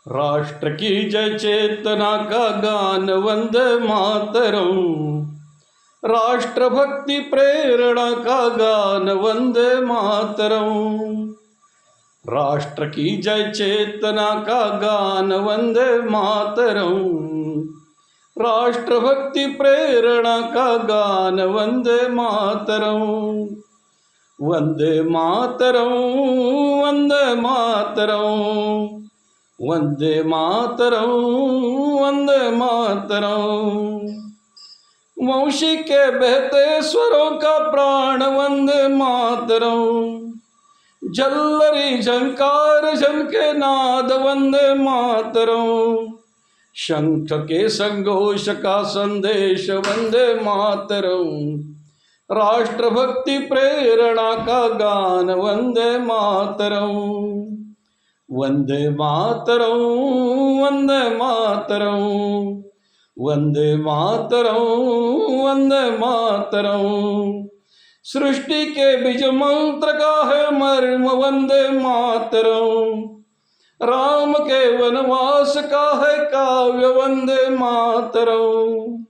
राष्ट्र की जय चेतना का गान वंदे मातरम। राष्ट्रभक्ति प्रेरणा का गान वंदे मातरम। राष्ट्र की जय चेतना का गान वंदे मातरम। राष्ट्रभक्ति प्रेरणा का गान वंदे मातरम। वंदे मातरम, वंदे मातरम, वंदे मातरम, वंदे मातरम। वंशी के बहते स्वरों का प्राण वंदे मातरम। जल्लरी झंकार झनके नाद वंदे मातरम। शंख के संघोष का संदेश वंदे मातरम। राष्ट्रभक्ति प्रेरणा का गान वंदे मातरम। वंदे मातरम, वंदे मातरम, वंदे मातरम, वंदे मातरम। सृष्टि के बीज मंत्र का है मर्म वंदे मातरम। राम के वनवास का है काव्य वंदे मातरम।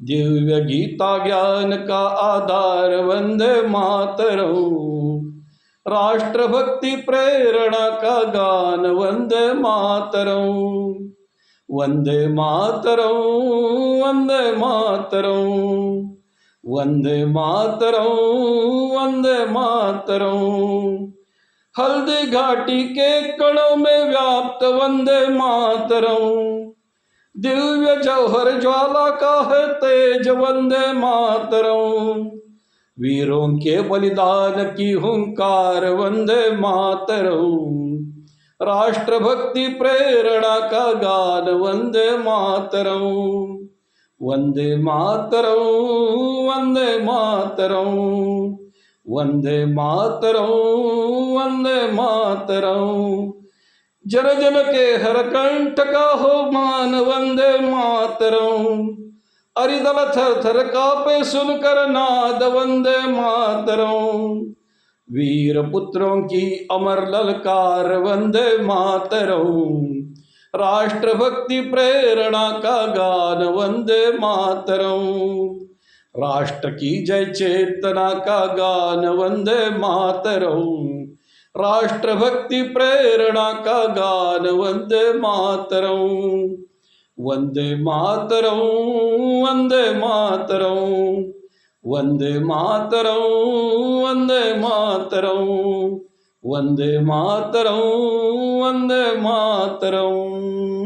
दिव्य गीता ज्ञान का आधार वंदे मातरम। राष्ट्रभक्ति प्रेरणा का गान वंदे मातरम। वंदे मातरम, वंदे मातरम, वंदे मातरम, वंदे मातरम। हल्दी घाटी के कणों में व्याप्त वंदे मातरम। दिव्य जौहर ज्वाला का है तेज वंदे मातरम। वीरों के बलिदान की हुंकार वंदे मातरम। राष्ट्रभक्ति प्रेरणा का गान वंदे मातरम। वंदे मातरम, वंदे मातरम, वंदे मातरम, वंदे मातरम। जन जन के हर कंठ का हो मान वंदे मातरम। अरिदल थर थर कापे सुनकर नाद वंदे मातरम। वीर पुत्रों की अमर ललकार वंदे मातरम। राष्ट्रभक्ति प्रेरणा का गान वंदे मातरम। राष्ट्र की जय चेतना का गान वंदे मातरम। राष्ट्रभक्ति प्रेरणा का गान वंदे मातरम। वंदे मातरम, वंदे मातरम, वंदे मातरम, वंदे मातरम, वंदे मातरम, वंदे मातरम।